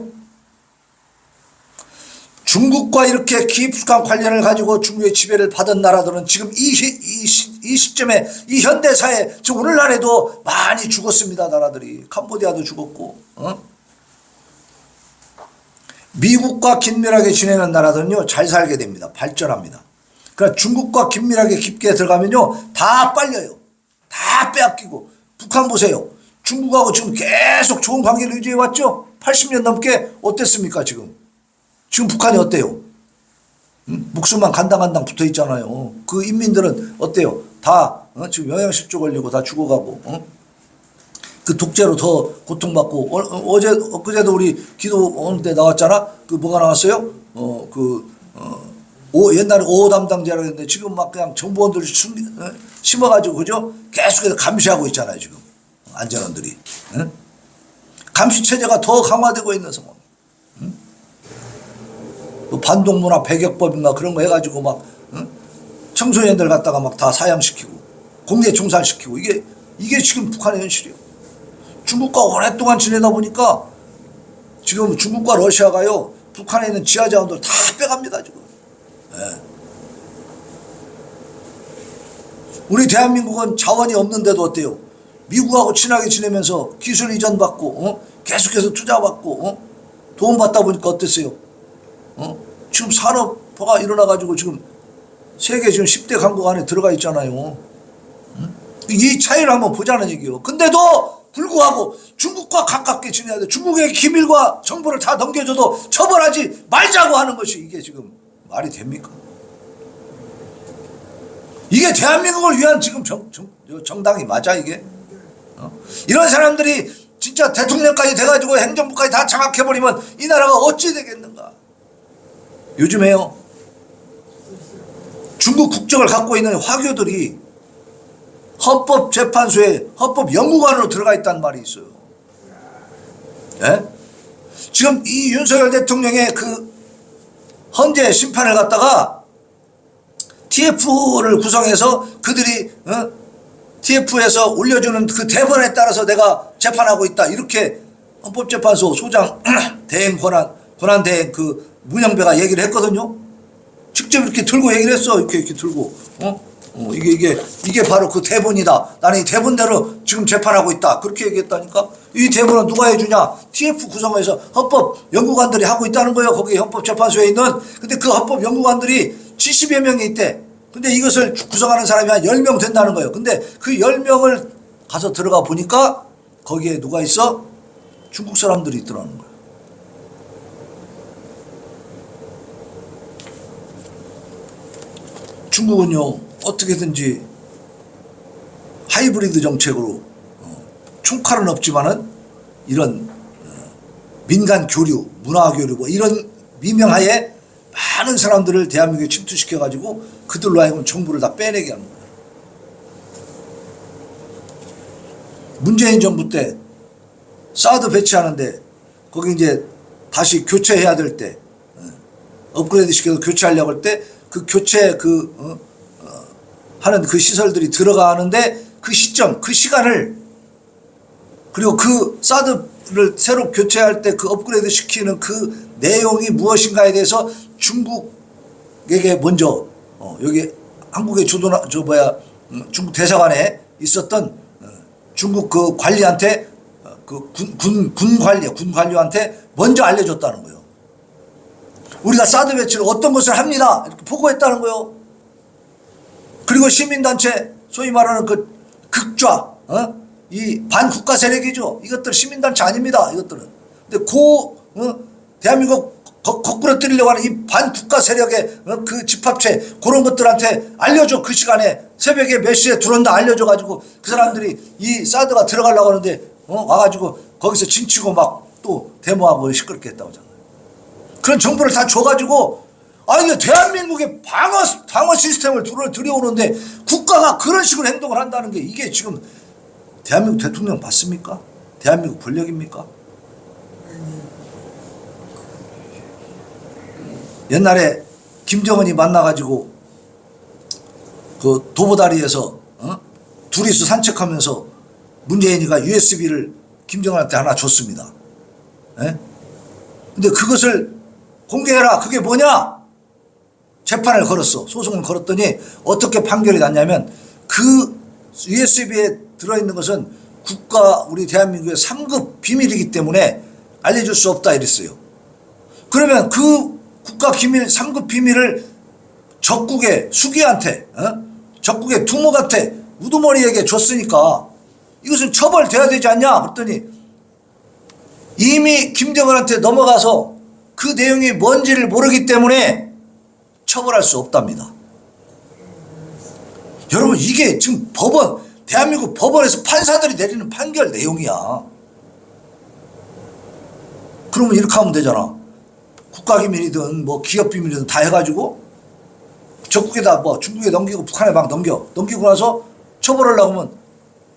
중국과 이렇게 깊숙한 관련을 가지고 중국의 지배를 받은 나라들은 지금 이 시점에 이 현대사에 지금 오늘날에도 많이 죽었습니다. 나라들이. 캄보디아도 죽었고 미국과 긴밀하게 지내는 나라들은요 잘 살게 됩니다. 발전합니다. 그러니까 중국과 긴밀하게 깊게 들어가면요 다 빨려요. 다 빼앗기고. 북한 보세요. 중국하고 지금 계속 좋은 관계를 유지해 왔죠. 80년 넘게 어땠습니까 지금. 지금 북한이 어때요? 목숨만 간당간당 붙어 있잖아요. 그 인민들은 어때요? 다 지금 영양실조 걸리고 다 죽어가고 그 독재로 더 고통받고 엊그제도 우리 기도 오는 때 나왔잖아. 그 뭐가 나왔어요? 옛날에 5호 담당자라고 했는데 지금 막 그냥 정보원들을 심어가지고 그죠? 계속해서 감시하고 있잖아요 지금 안전원들이. 감시 체제가 더 강화되고 있는 상황. 반동문화 배격법인가 그런 거 해가지고 막 청소년들 갖다가 막 다 사형시키고 공개 총살시키고 이게 지금 북한의 현실이에요. 중국과 오랫동안 지내다 보니까 지금 중국과 러시아가요 북한에 있는 지하 자원들 다 빼갑니다 지금. 네. 우리 대한민국은 자원이 없는데도 어때요? 미국하고 친하게 지내면서 기술 이전받고 계속해서 투자받고 도움 받다 보니까 어땠어요? 지금 산업화가 일어나가지고 지금 세계 지금 10대 강국 안에 들어가 있잖아요. 이 차이를 한번 보자는 얘기예요. 근데도 불구하고 중국과 가깝게 지내야 돼. 중국의 기밀과 정보를 다 넘겨줘도 처벌하지 말자고 하는 것이 이게 지금 말이 됩니까? 이게 대한민국을 위한 지금 정당이 맞아 이게? 이런 사람들이 진짜 대통령까지 돼가지고 행정부까지 다 장악해버리면 이 나라가 어찌 되겠는가? 요즘에요 중국 국적을 갖고 있는 화교들이 헌법재판소에 헌법연구관으로 들어가 있다는 말이 있어요. 네? 지금 이 윤석열 대통령의 그 헌재 심판을 갖다가 TF를 구성해서 그들이 TF에서 올려주는 그 대본에 따라서 내가 재판하고 있다 이렇게 헌법재판소 소장 대행 권한 대행 그 문영배가 얘기를 했거든요. 직접 이렇게 들고 얘기를 했어. 이렇게 들고 이게 바로 그 대본이다. 나는 이 대본대로 지금 재판하고 있다. 그렇게 얘기했다니까. 이 대본은 누가 해주냐? TF 구성에서 헌법 연구관들이 하고 있다는 거예요. 거기 헌법재판소에 있는. 근데 그 헌법 연구관들이 70여 명이 있대. 근데 이것을 구성하는 사람이 한 10명 된다는 거예요. 근데 그 10명을 가서 들어가 보니까 거기에 누가 있어? 중국 사람들이 있더라는 거예요. 중국은요, 어떻게든지 하이브리드 정책으로 총칼은 없지만은 이런 민간 교류, 문화 교류 뭐 이런 미명하에 많은 사람들을 대한민국에 침투시켜 가지고 그들로 하여금 정부를 다 빼내게 하는 거예요. 문재인 정부 때 사드 배치하는데 거기 이제 다시 교체해야 될 때 업그레이드 시켜서 교체하려고 할 때 그 교체 하는 그 시설들이 들어가는데 그 시점, 그 시간을 그리고 그 사드를 새로 교체할 때 그 업그레이드 시키는 그 내용이 무엇인가에 대해서 중국에게 먼저 여기 한국의 중국 대사관에 있었던 중국 그 관리한테 군 관료한테 먼저 알려줬다는 거예요. 우리가 사드 배치를 어떤 것을 합니다. 이렇게 보고했다는 거예요. 그리고 시민단체 소위 말하는 그 극좌 이 반국가 세력이죠. 이것들 시민단체 아닙니다. 이것들은. 근데 대한민국 거꾸로 뜨리려고 하는 이 반국가 세력의 그 집합체 그런 것들한테 알려줘. 그 시간에 새벽에 몇 시에 들어온다 알려줘 가지고 그 사람들이 이 사드가 들어가려고 하는데 와가지고 거기서 진치고 막 또 데모하고 시끄럽게 했다고 하잖아요. 그런 정보를 다 줘가지고 아니 대한민국의 방어 시스템을 들여오는데 국가가 그런 식으로 행동을 한다는 게 이게 지금 대한민국 대통령 맞습니까? 대한민국 권력입니까? 옛날에 김정은이 만나가지고 그 도보다리에서 둘이서 산책하면서 문재인이가 USB를 김정은한테 하나 줬습니다. 예? 근데 그것을 공개해라. 그게 뭐냐? 재판을 걸었어. 소송을 걸었더니 어떻게 판결이 났냐면 그 USB에 들어있는 것은 우리 대한민국의 3급 비밀이기 때문에 알려줄 수 없다 이랬어요. 그러면 그 국가 기밀 3급 비밀을 적국의 수기한테 적국의 두목한테 우두머리에게 줬으니까 이것은 처벌돼야 되지 않냐? 그랬더니 이미 김정은한테 넘어가서 그 내용이 뭔지를 모르기 때문에 처벌할 수 없답니다. 여러분 이게 지금 대한민국 법원에서 판사들이 내리는 판결 내용이야. 그러면 이렇게 하면 되잖아. 국가기밀이든 뭐 기업비밀이든 다 해가지고 적국에다 뭐 중국에 넘기고 북한에 막 넘기고 나서 처벌하려고 하면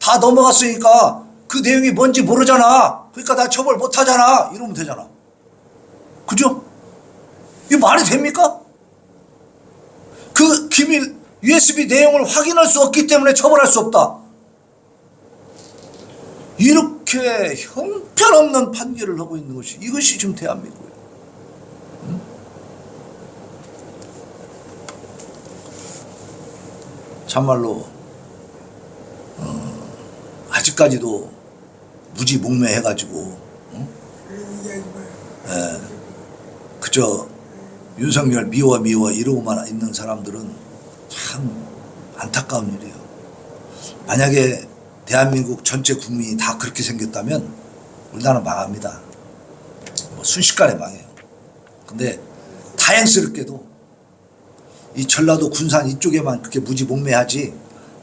다 넘어갔으니까 그 내용이 뭔지 모르잖아. 그러니까 나 처벌 못하잖아. 이러면 되잖아. 그죠? 이게 말이 됩니까? 그 기밀 USB 내용을 확인할 수 없기 때문에 처벌할 수 없다. 이렇게 형편없는 판결을 하고 있는 것이 이것이 지금 대한민국이에요. 응? 참말로 아직까지도 무지몽매해가지고 그저 윤석열 미워 이러고만 있는 사람들은 참 안타까운 일이에요. 만약에 대한민국 전체 국민이 다 그렇게 생겼다면 우리나라는 망합니다. 뭐 순식간에 망해요. 근데 다행스럽게도 이 전라도 군산 이쪽에만 그렇게 무지몽매하지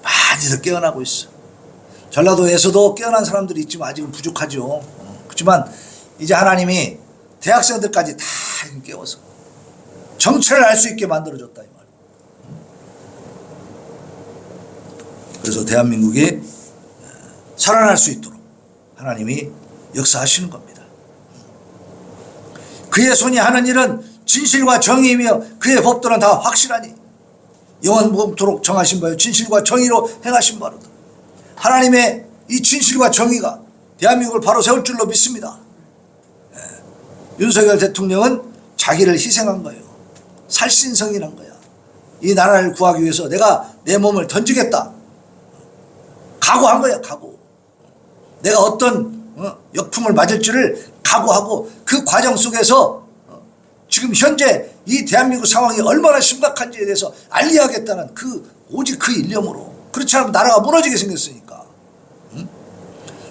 많이들 깨어나고 있어. 전라도에서도 깨어난 사람들이 있지만 아직은 부족하죠. 그렇지만 이제 하나님이 대학생들까지 다 깨워서 정체를 알 수 있게 만들어줬다 이 말이에요. 그래서 대한민국이 살아날 수 있도록 하나님이 역사하시는 겁니다. 그의 손이 하는 일은 진실과 정의이며 그의 법도는 다 확실하니 영원무궁토록 정하신 바요 진실과 정의로 행하신 바로다. 하나님의 이 진실과 정의가 대한민국을 바로 세울 줄로 믿습니다. 윤석열 대통령은 자기를 희생한 거예요. 살신성이란 거야. 이 나라를 구하기 위해서 내가 내 몸을 던지겠다. 각오한 거야, 각오. 내가 어떤 역풍을 맞을지를 각오하고 그 과정 속에서 지금 현재 이 대한민국 상황이 얼마나 심각한지에 대해서 알리하겠다는 오직 그 일념으로. 그렇지 않으면 나라가 무너지게 생겼으니까.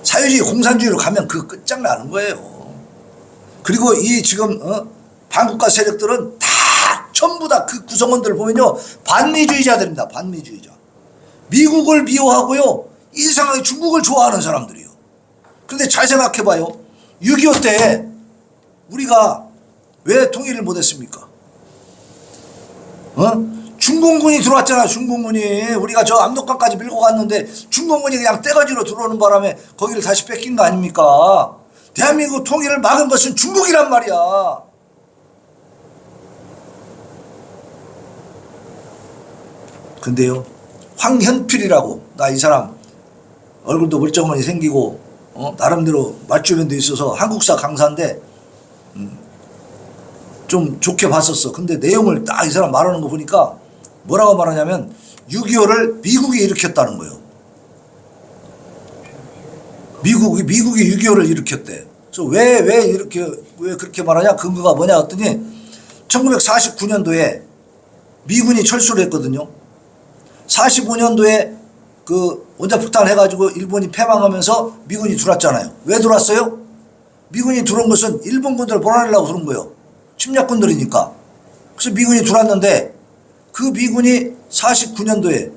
사회주의 공산주의로 가면 그 끝장나는 거예요. 그리고 이 지금 반국가 세력들은 다 전부 다 그 구성원들을 보면요, 반미주의자들입니다. 반미주의자. 미국을 미워하고요, 이상하게 중국을 좋아하는 사람들이요. 그런데 잘 생각해봐요. 6.25 때 우리가 왜 통일을 못했습니까? 중공군이 들어왔잖아. 중공군이. 우리가 저 압록강까지 밀고 갔는데 중공군이 그냥 떼거지로 들어오는 바람에 거기를 다시 뺏긴 거 아닙니까? 대한민국 통일을 막은 것은 중국이란 말이야. 근데요, 황현필이라고, 나 이 사람 얼굴도 멀쩡하니 생기고 나름대로 말주변도 있어서 한국사 강사인데 좀 좋게 봤었어. 근데 내용을 딱 이 사람 말하는 거 보니까 뭐라고 말하냐면 6.25를 미국이 일으켰다는 거예요. 미국이 6.25를 일으켰대. 그래서 왜 그렇게 말하냐, 근거가 뭐냐 했더니 1949년도에 미군이 철수를 했거든요. 45년도에 그 원자폭탄 해가지고 일본이 패망하면서 미군이 들어왔잖아요. 왜 들어왔어요? 미군이 들어온 것은 일본군들을 몰아내려고 그런 거예요. 침략군들이니까. 그래서 미군이 들어왔는데 그 미군이 49년도에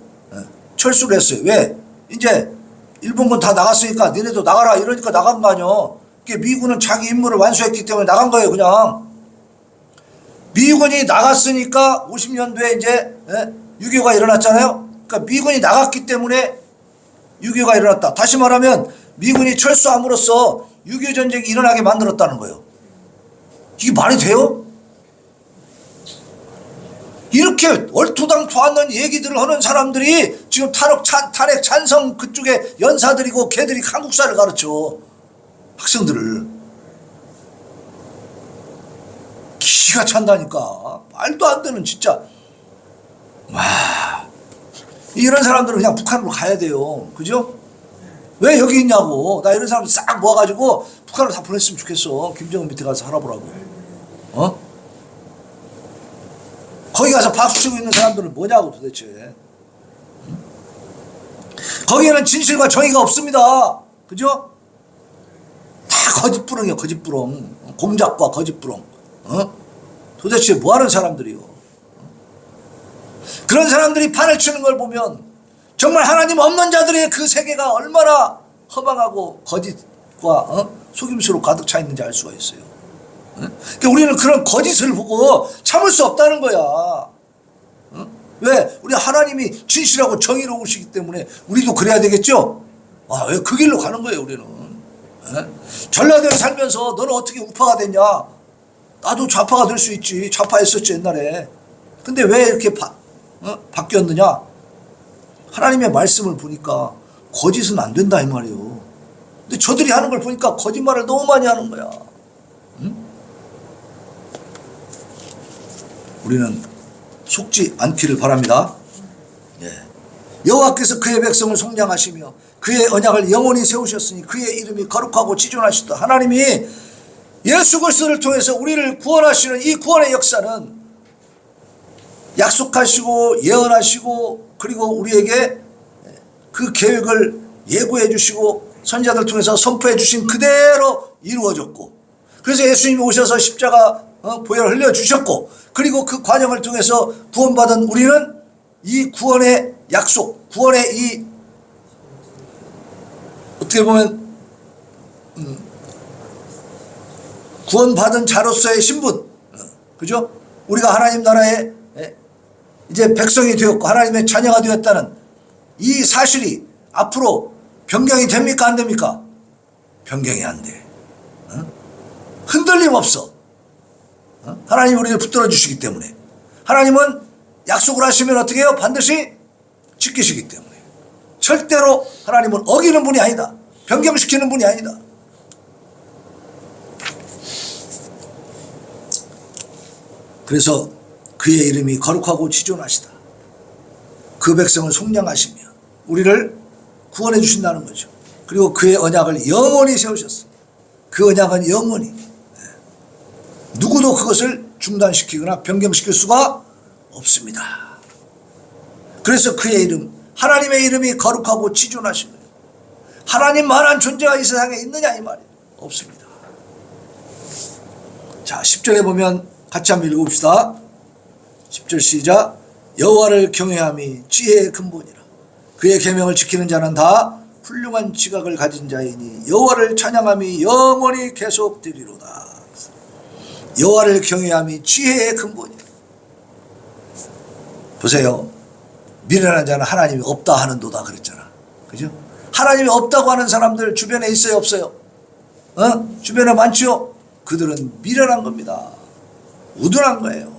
철수를 했어요. 왜? 이제 일본군 다 나갔으니까 니네도 나가라 이러니까 나간 거 아니야. 미군은 자기 임무를 완수했기 때문에 나간 거예요. 그냥 미군이 나갔으니까 50년도에 이제 6.25가 일어났잖아요. 그러니까 미군이 나갔기 때문에 6.25가 일어났다. 다시 말하면 미군이 철수함으로써 6.25 전쟁이 일어나게 만들었다는 거예요. 이게 말이 돼요? 이렇게 얼토당토 않는 얘기들을 하는 사람들이 지금 탄핵 찬성 그쪽에 연사들이고 걔들이 한국사를 가르쳐. 학생들을. 기가 찬다니까. 말도 안 되는 진짜. 와. 이런 사람들은 그냥 북한으로 가야 돼요. 그죠? 왜 여기 있냐고. 나 이런 사람들 싹 모아가지고 북한으로 다 보냈으면 좋겠어. 김정은 밑에 가서 살아보라고. 거기 가서 박수치고 있는 사람들은 뭐냐고 도대체. 거기에는 진실과 정의가 없습니다. 그죠? 다 거짓부렁이야, 거짓부렁. 공작과 거짓부렁. 도대체 뭐하는 사람들이요. 그런 사람들이 판을 치는 걸 보면 정말 하나님 없는 자들의 그 세계가 얼마나 허망하고 거짓과 속임수로 가득 차 있는지 알 수가 있어요. 그러니까 우리는 그런 거짓을 보고 참을 수 없다는 거야. 왜? 우리 하나님이 진실하고 정의로우시기 때문에 우리도 그래야 되겠죠? 왜 그 길로 가는 거예요, 우리는. 전라도에 살면서 너는 어떻게 우파가 됐냐? 나도 좌파가 될 수 있지. 좌파했었지, 옛날에. 근데 왜 이렇게 바뀌었느냐? 하나님의 말씀을 보니까 거짓은 안 된다, 이 말이에요. 근데 저들이 하는 걸 보니까 거짓말을 너무 많이 하는 거야. 우리는 속지 않기를 바랍니다. 여호와께서 그의 백성을 속량하시며 그의 언약을 영원히 세우셨으니 그의 이름이 거룩하고 지존하시다. 하나님이 예수 그리스도를 통해서 우리를 구원하시는 이 구원의 역사는 약속하시고 예언하시고 그리고 우리에게 그 계획을 예고해 주시고 선지자들 통해서 선포해 주신 그대로 이루어졌고, 그래서 예수님이 오셔서 십자가 보혈을 흘려주셨고, 그리고 그 과정을 통해서 구원받은 우리는 이 구원의 약속, 구원의 이 어떻게 보면 구원받은 자로서의 신분, 그죠? 우리가 하나님 나라의 이제 백성이 되었고 하나님의 자녀가 되었다는 이 사실이 앞으로 변경이 됩니까, 안 됩니까? 변경이 안 돼. 흔들림 없어. 하나님이 우리를 붙들어 주시기 때문에. 하나님은 약속을 하시면 어떻게 해요? 반드시 지키시기 때문에. 절대로 하나님은 어기는 분이 아니다. 변경시키는 분이 아니다. 그래서 그의 이름이 거룩하고 지존하시다. 그 백성을 속량하시며 우리를 구원해 주신다는 거죠. 그리고 그의 언약을 영원히 세우셨어. 그 언약은 영원히 누구도 그것을 중단시키거나 변경시킬 수가 없습니다. 그래서 그의 이름, 하나님의 이름이 거룩하고 지존하신 거예요. 하나님만한 존재가 이 세상에 있느냐 이 말이에요. 없습니다. 자, 10절에 보면 같이 한번 읽어봅시다. 10절 시작. 여호와를 경외함이 지혜의 근본이라. 그의 계명을 지키는 자는 다 훌륭한 지각을 가진 자이니 여호와를 찬양함이 영원히 계속되리로다. 여호와를 경외함이 지혜의 근본이라. 보세요. 미련한 자는 하나님이 없다 하는도다 그랬잖아. 그죠? 하나님이 없다고 하는 사람들 주변에 있어요 없어요? 주변에 많죠? 그들은 미련한 겁니다. 우둔한 거예요.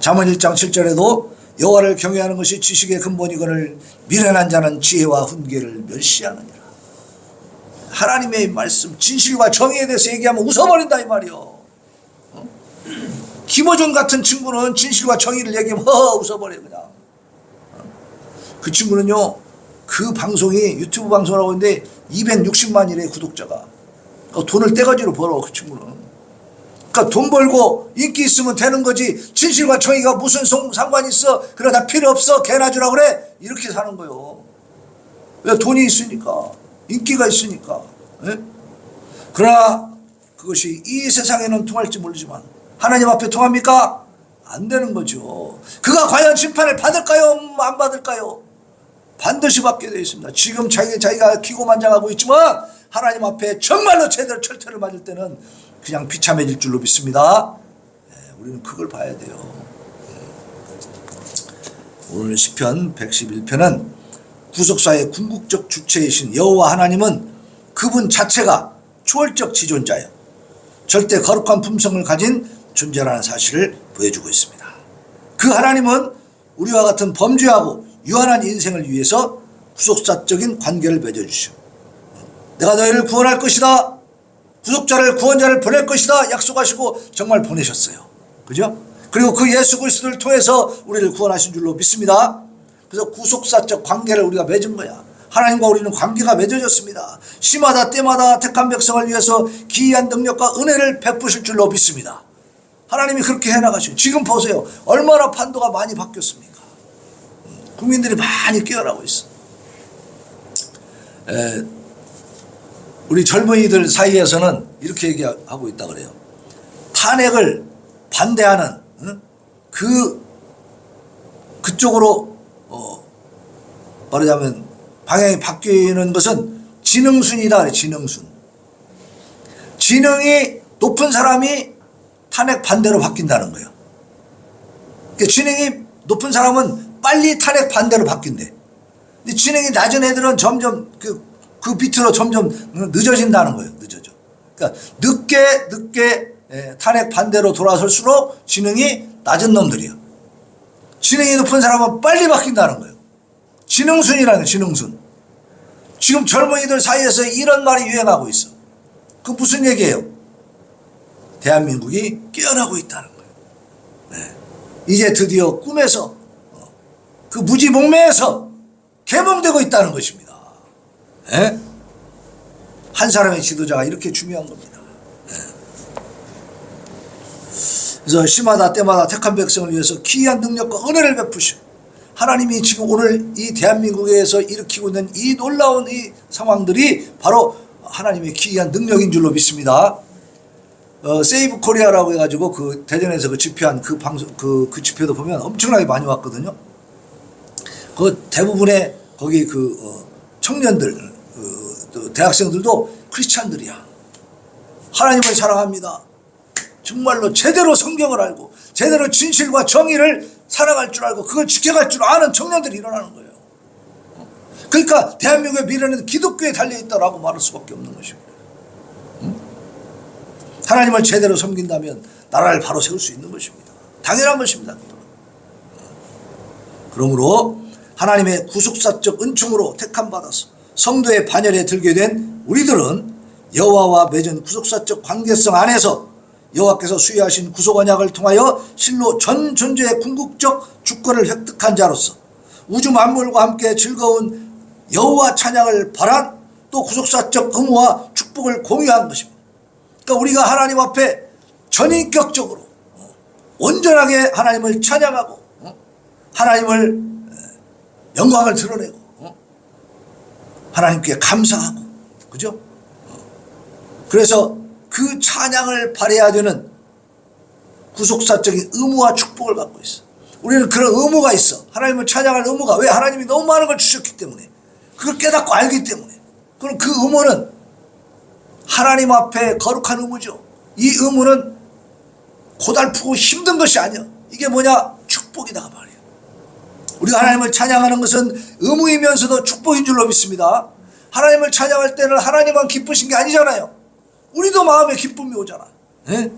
잠언 1장 7절에도 여호와를 경외하는 것이 지식의 근본이거늘 미련한 자는 지혜와 훈계를 멸시하느니라. 하나님의 말씀 진실과 정의에 대해서 얘기하면 웃어버린다 이 말이요. 김어준 같은 친구는 진실과 정의를 얘기하면 웃어버려 그냥. 그 친구는요 그 방송이 유튜브 방송을 하고 있는데 260만이래 구독자가. 돈을 떼가지로 벌어 그 친구는. 그러니까 돈 벌고 인기 있으면 되는 거지 진실과 정의가 무슨 상관이 있어. 그러다 필요 없어 개나 주라 그래. 이렇게 사는 거요. 왜? 돈이 있으니까 인기가 있으니까. 예? 그러나 그것이 이 세상에는 통할지 모르지만 하나님 앞에 통합니까? 안 되는 거죠. 그가 과연 심판을 받을까요? 안 받을까요? 반드시 받게 되어 있습니다. 지금 자기가 기고만장하고 있지만 하나님 앞에 정말로 제대로 철퇴를 맞을 때는 그냥 비참해질 줄로 믿습니다. 우리는 그걸 봐야 돼요. 오늘 시편 111편은 구속사의 궁극적 주체이신 여호와 하나님은 그분 자체가 초월적 지존자예요. 절대 거룩한 품성을 가진 존재라는 사실을 보여주고 있습니다. 그 하나님은 우리와 같은 범죄하고 유한한 인생을 위해서 구속사적인 관계를 맺어주시오. 내가 너희를 구원할 것이다. 구속자를 구원자를 보낼 것이다 약속하시고 정말 보내셨어요. 그죠? 그리고 그 예수 그리스도를 통해서 우리를 구원하신 줄로 믿습니다. 그래서 구속사적 관계를 우리가 맺은 거야. 하나님과 우리는 관계가 맺어졌습니다. 시마다 때마다 택한 백성을 위해서 기이한 능력과 은혜를 베푸실 줄로 믿습니다. 하나님이 그렇게 해나가시고 지금 보세요. 얼마나 판도가 많이 바뀌었습니까? 국민들이 많이 깨어나고 있어. 우리 젊은이들 사이에서는 이렇게 얘기하고 있다 그래요. 탄핵을 반대하는 그쪽으로 말하자면 방향이 바뀌는 것은 지능순이다 그래. 지능순. 지능이 높은 사람이 탄핵 반대로 바뀐다는 거예요. 그러니까 지능이 높은 사람은 빨리 탄핵 반대로 바뀐대. 근데 지능이 낮은 애들은 점점 그 밑으로 점점 늦어진다는 거예요. 늦어져. 그러니까 늦게 탄핵 반대로 돌아설수록 지능이 낮은 놈들이에요. 지능이 높은 사람은 빨리 바뀐다는 거예요. 지능순이라는 거예요. 지능순. 지금 젊은이들 사이에서 이런 말이 유행하고 있어. 그 무슨 얘기예요? 대한민국이 깨어나고 있다는 거예요. 네. 이제 드디어 꿈에서 그 무지몽매에서 개몽되고 있다는 것입니다. 네? 한 사람의 지도자가 이렇게 중요한 겁니다. 네. 그래서 시마다 때마다 택한 백성을 위해서 기이한 능력과 은혜를 베푸시오. 하나님이 지금 오늘 이 대한민국에서 일으키고 있는 이 놀라운 이 상황들이 바로 하나님의 기이한 능력인 줄로 믿습니다. 세이브 코리아라고 해가지고 그 대전에서 그 집회한 그 방송 그 집회도 보면 엄청나게 많이 왔거든요. 그 대부분의 거기 청년들 대학생들도 크리스찬들이야. 하나님을 사랑합니다. 정말로 제대로 성경을 알고 제대로 진실과 정의를 살아갈 줄 알고 그걸 지켜갈 줄 아는 청년들이 일어나는 거예요. 그러니까 대한민국의 미래는 기독교에 달려있다라고 말할 수밖에 없는 것입니다. 하나님을 제대로 섬긴다면 나라를 바로 세울 수 있는 것입니다. 당연한 것입니다. 그러므로 하나님의 구속사적 은총으로 택함받아서 성도의 반열에 들게 된 우리들은 여호와와 맺은 구속사적 관계성 안에서 여호와께서 수여하신 구속 언약을 통하여 실로 전 존재의 궁극적 주권을 획득한 자로서 우주 만물과 함께 즐거운 여호와 찬양을 바란 또 구속사적 의무와 축복을 공유한 것입니다. 그러니까 우리가 하나님 앞에 전인격적으로 온전하게 하나님을 찬양하고 하나님을 영광을 드러내고 하나님께 감사하고, 그죠? 그래서 그 찬양을 발해야 되는 구속사적인 의무와 축복을 갖고 있어. 우리는 그런 의무가 있어. 하나님을 찬양할 의무가. 왜? 하나님이 너무 많은 걸 주셨기 때문에. 그걸 깨닫고 알기 때문에. 그럼 그 의무는 하나님 앞에 거룩한 의무죠. 이 의무는 고달프고 힘든 것이 아니야. 이게 뭐냐? 축복이다 말이야. 우리가 하나님을 찬양하는 것은 의무이면서도 축복인 줄로 믿습니다. 하나님을 찬양할 때는 하나님만 기쁘신 게 아니잖아요. 우리도 마음에 기쁨이 오잖아. 네?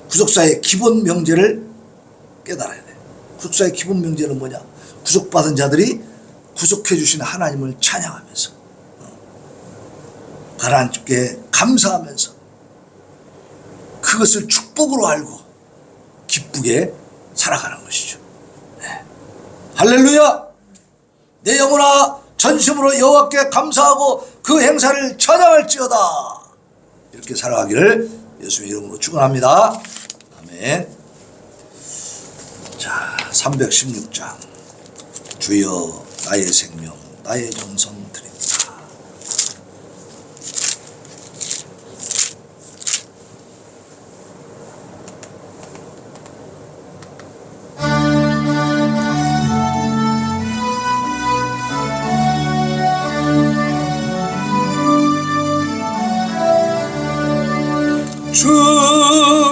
구속사의 기본 명제를 깨달아야 돼. 구속사의 기본 명제는 뭐냐? 구속받은 자들이 구속해 주신 하나님을 찬양하면서 하나님께 감사하면서 그것을 축복으로 알고 기쁘게 살아가는 것이죠. 네. 할렐루야! 내 영혼아 전심으로 여호와께 감사하고 그 행사를 찬양할지어다. 이렇게 살아가기를 예수의 이름으로 축원합니다. 아멘. 자, 316장. 주여 나의 생명 나의 정성 드립니다.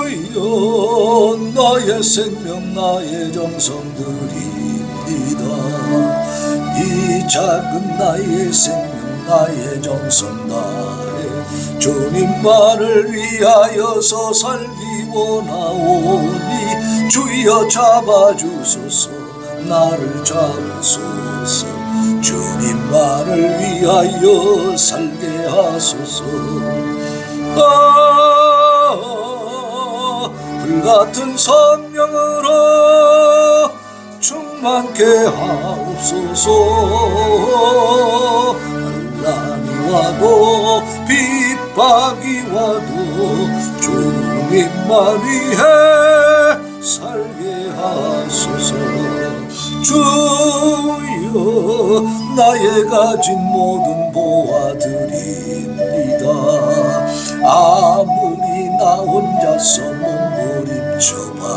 주여 나의 생명 나의 정성 드립니다. 이 작은 나의 생명 나의 정성 나의 주님만을 위하여서 살기 원하오니 주여 잡아주소서 나를 잡으소서 주님만을 위하여 살게 하소서. 불같은 성령으로 충만케 하옵소서. 환난이 와도 핍박이 와도 주님만 위해 살게 하소서. 주여 나의 가진 모든 보아드립니다. 아무리 나 혼자서 몸부림쳐봐도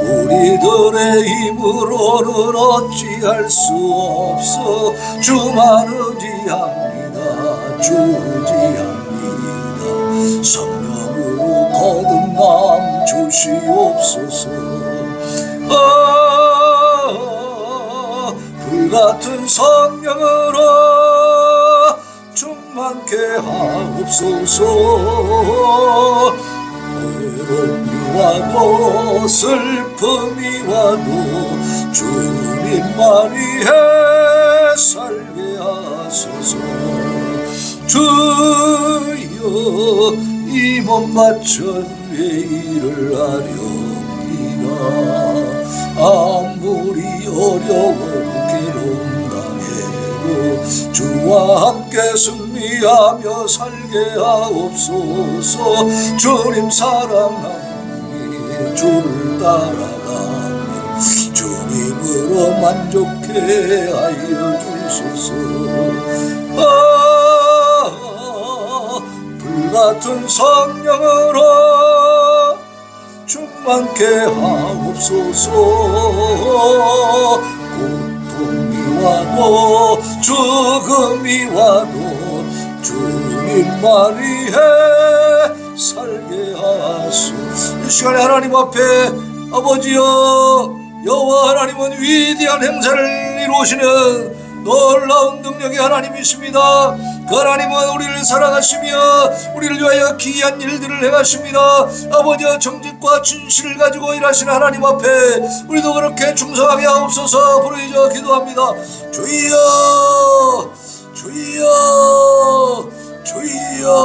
우리들의 힘으로는 어찌할 수 없어. 주만 의지합니다. 주 의지합니다. 성령으로 거듭남 주시옵소서. 불같은 성령으로 충만케 하옵소서. 외로움이 와도 슬픔이 와도 주님만 위해 살게 하소서. 주여 이 몸 바쳐 주의 일을 하렵니다. 아무리 어려워도 괴로움 당해도 주와 함께 승리하며 살게 하옵소서. 주님 사랑하니 주를 따라가며 주님으로 만족해 하여 주소서. 불같은 성령으로 충만케 하옵소서. 고통이 와도 죽음이 와도 주님만 위해 살게 하소서. 이 시간에 하나님 앞에 아버지여 여호와 하나님은 위대한 행사를 이루시는 놀라운 능력의 하나님이십니다. 그 하나님은 우리를 사랑하시며 우리를 위하여 기이한 일들을 행하십니다. 아버지여 정직과 진실을 가지고 일하시는 하나님 앞에 우리도 그렇게 충성하게 하옵소서. 부르짖어 기도합니다. 주여 주여 주여